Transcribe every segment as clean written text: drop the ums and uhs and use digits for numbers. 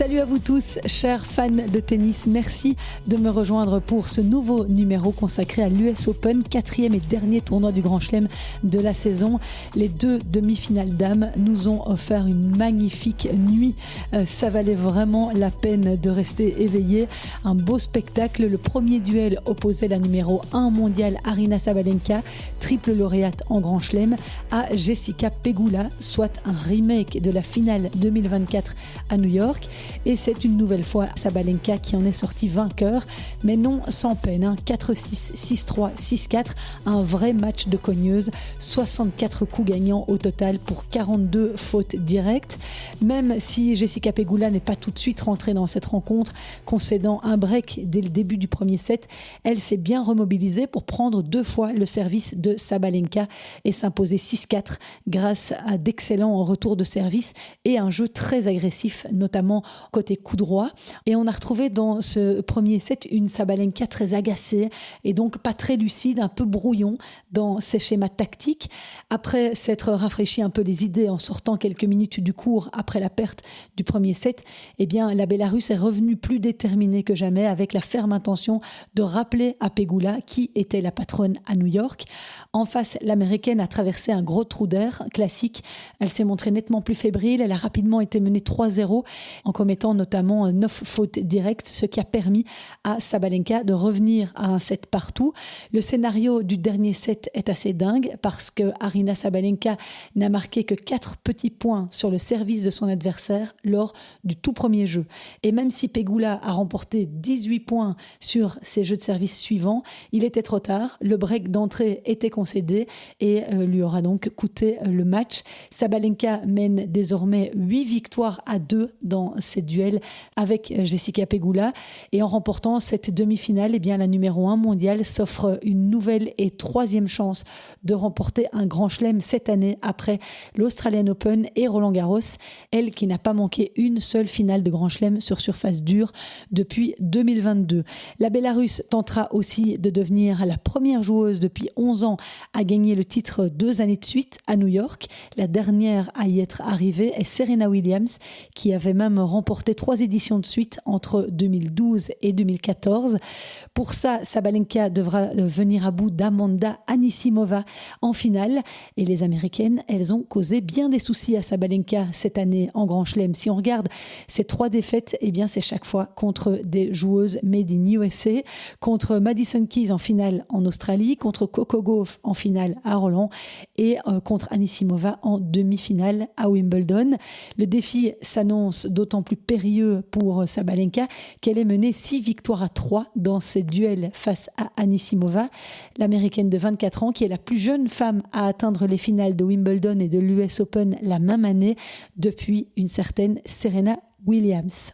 Salut à vous tous, chers fans de tennis. Merci de me rejoindre pour ce nouveau numéro consacré à l'US Open, 4e et dernier tournoi du Grand Chelem de la saison. Les deux demi-finales dames nous ont offert une magnifique nuit. Ça valait vraiment la peine de rester éveillé. Un beau spectacle. Le premier duel opposait la numéro 1 mondiale Aryna Sabalenka, triple lauréate en Grand Chelem, à Jessica Pegula, soit un remake de la finale 2024 à New York. Et c'est une nouvelle fois Sabalenka qui en est sortie vainqueur, mais non sans peine. 4-6, 6-3, 6-4, un vrai match de cogneuse, 64 coups gagnants au total pour 42 fautes directes. Même si Jessica Pegula n'est pas tout de suite rentrée dans cette rencontre, concédant un break dès le début du premier set, elle s'est bien remobilisée pour prendre 2 fois le service de Sabalenka et s'imposer 6-4 grâce à d'excellents retours de service et un jeu très agressif, notamment côté coup droit. Et on a retrouvé dans ce premier set une Sabalenka très agacée et donc pas très lucide, un peu brouillon dans ses schémas tactiques. Après s'être rafraîchi un peu les idées en sortant quelques minutes du court après la perte du premier set, eh bien la Bélarusse est revenue plus déterminée que jamais avec la ferme intention de rappeler à Pegula qui était la patronne à New York. En face, l'Américaine a traversé un gros trou d'air classique. Elle s'est montrée nettement plus fébrile. Elle a rapidement été menée 3-0 en commettant notamment 9 fautes directes, ce qui a permis à Sabalenka de revenir à un set partout. Le scénario du dernier set est assez dingue parce que Aryna Sabalenka n'a marqué que 4 petits points sur le service de son adversaire lors du tout premier jeu. Et même si Pegula a remporté 18 points sur ses jeux de service suivants, il était trop tard. Le break d'entrée était concédé et lui aura donc coûté le match. Sabalenka mène désormais 8-2 dans ses duels avec Jessica Pegula. Et en remportant cette demi-finale, eh bien, la numéro 1 mondiale s'offre une nouvelle et 3e chance de remporter un Grand Chelem cette année après l'Australian Open et Roland Garros. Elle qui n'a pas manqué une seule finale de Grand Chelem sur surface dure depuis 2022. La Bélarusse tentera aussi de devenir la première joueuse depuis 11 ans à gagner le titre 2 années de suite à New York. La dernière à y être arrivée est Serena Williams, qui avait même remporté 3 éditions de suite entre 2012 et 2014. Pour ça, Sabalenka devra venir à bout d'Amanda Anisimova en finale. Et les Américaines, elles ont causé bien des soucis à Sabalenka cette année en Grand Chelem. Si on regarde ces 3 défaites, eh bien c'est chaque fois contre des joueuses made in USA, contre Madison Keys en finale en Australie, contre Coco Gauff en finale à Roland et contre Anisimova en demi-finale à Wimbledon. Le défi s'annonce d'autant plus périlleux pour Sabalenka qu'elle est menée 6-3 dans ses duels face à Anisimova, l'Américaine de 24 ans qui est la plus jeune femme à atteindre les finales de Wimbledon et de l'US Open la même année depuis une certaine Serena Williams.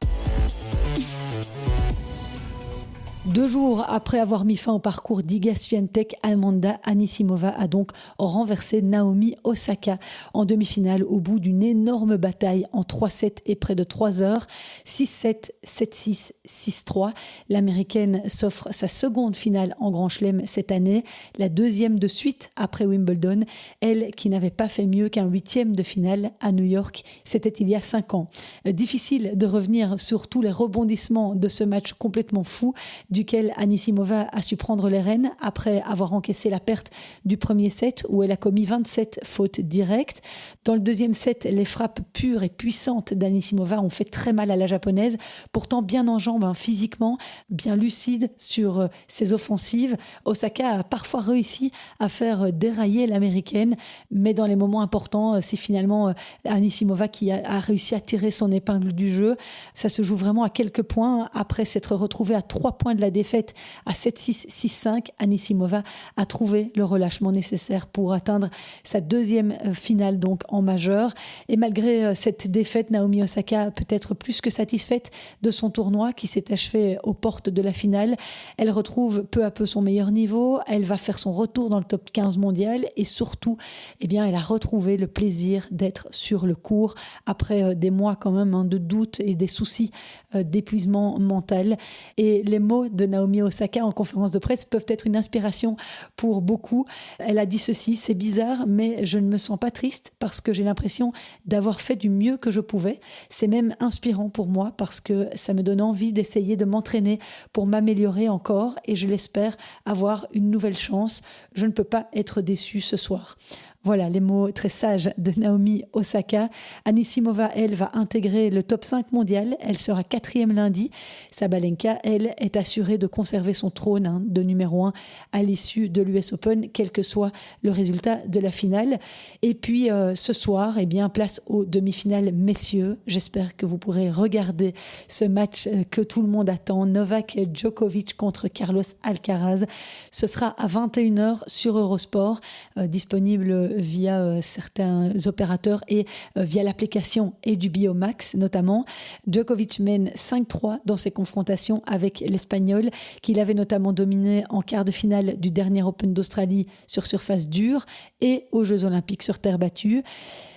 2 jours après avoir mis fin au parcours d'Iga Swiatek, Amanda Anisimova a donc renversé Naomi Osaka en demi-finale au bout d'une énorme bataille en 3-7 et près de 3 heures. 6-7, 7-6, 6-3. L'Américaine s'offre sa seconde finale en Grand Chelem cette année, la 2e de suite après Wimbledon. Elle qui n'avait pas fait mieux qu'un 8e de finale à New York, c'était il y a 5 ans. Difficile de revenir sur tous les rebondissements de ce match complètement fou, duquel Anisimova a su prendre les rênes après avoir encaissé la perte du premier set où elle a commis 27 fautes directes. Dans le deuxième set, les frappes pures et puissantes d'Anisimova ont fait très mal à la japonaise, pourtant bien en jambes physiquement, bien lucide sur ses offensives. Osaka a parfois réussi à faire dérailler l'américaine, mais dans les moments importants, c'est finalement Anisimova qui a réussi à tirer son épingle du jeu. Ça se joue vraiment à quelques points après s'être retrouvée à 3 points de la défaite à 7-6, 6-5, Anisimova a trouvé le relâchement nécessaire pour atteindre sa 2e finale donc en majeur. Et malgré cette défaite, Naomi Osaka peut être plus que satisfaite de son tournoi qui s'est achevé aux portes de la finale. Elle retrouve peu à peu son meilleur niveau, elle va faire son retour dans le top 15 mondial et surtout, eh bien, elle a retrouvé le plaisir d'être sur le court après des mois quand même de doute et des soucis d'épuisement mental. Et les mots de de Naomi Osaka en conférence de presse peuvent être une inspiration pour beaucoup. Elle a dit ceci: c'est bizarre, mais je ne me sens pas triste parce que j'ai l'impression d'avoir fait du mieux que je pouvais. C'est même inspirant pour moi parce que ça me donne envie d'essayer de m'entraîner pour m'améliorer encore et je l'espère avoir une nouvelle chance. Je ne peux pas être déçue ce soir. Voilà les mots très sages de Naomi Osaka. Anisimova, elle, va intégrer le top 5 mondial. Elle sera 4e lundi. Sabalenka, elle, est assurée de conserver son trône de numéro 1 à l'issue de l'US Open, quel que soit le résultat de la finale. Et puis ce soir, place aux demi-finales messieurs. J'espère que vous pourrez regarder ce match que tout le monde attend. Novak Djokovic contre Carlos Alcaraz. Ce sera à 21h sur Eurosport, disponible via certains opérateurs et via l'application HBO Max notamment. Djokovic mène 5-3 dans ses confrontations avec l'Espagnol, qu'il avait notamment dominé en quart de finale du dernier Open d'Australie sur surface dure et aux Jeux Olympiques sur terre battue.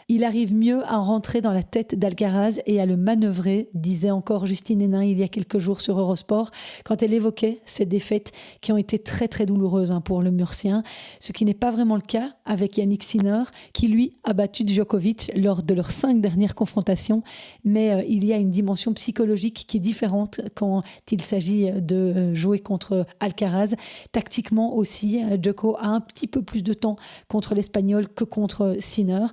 Il arrive mieux à rentrer dans la tête d'Alcaraz et à le manœuvrer, disait encore Justine Hénin il y a quelques jours sur Eurosport, quand elle évoquait ces défaites qui ont été très très douloureuses pour le Murcien, ce qui n'est pas vraiment le cas avec Yannick Sinner, qui lui a battu Djokovic lors de leurs 5 dernières confrontations, mais il y a une dimension psychologique qui est différente quand il s'agit de jouer contre Alcaraz. Tactiquement aussi, Djoko a un petit peu plus de temps contre l'Espagnol que contre Sinner.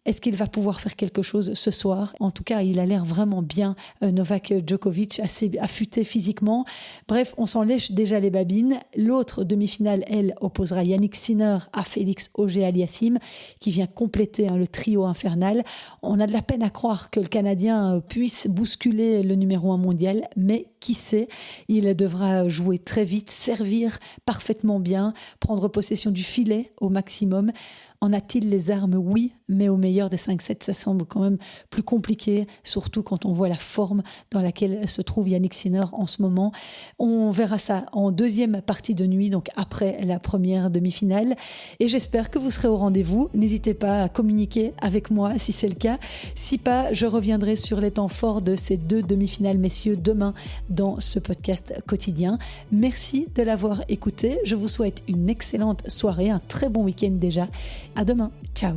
Est-ce qu'il va pouvoir faire quelque chose ce soir? En tout cas, il a l'air vraiment bien, Novak Djokovic, assez affûté physiquement. Bref, on s'en lèche déjà les babines. L'autre demi-finale, elle, opposera Yannick Sinner à Félix Auger-Aliassime, qui vient compléter le trio infernal. On a de la peine à croire que le Canadien puisse bousculer le numéro 1 mondial, mais qui sait, il devra jouer très vite, servir parfaitement bien, prendre possession du filet au maximum. En a-t-il les armes? Oui, mais au meilleur des 5-7, ça semble quand même plus compliqué, surtout quand on voit la forme dans laquelle se trouve Yannick Sinner en ce moment. On verra ça en deuxième partie de nuit, donc après la première demi-finale. Et j'espère que vous serez au rendez-vous. N'hésitez pas à communiquer avec moi si c'est le cas. Si pas, je reviendrai sur les temps forts de ces 2 demi-finales, messieurs, demain dans ce podcast quotidien. Merci de l'avoir écouté. Je vous souhaite une excellente soirée, un très bon week-end déjà. À demain. Ciao.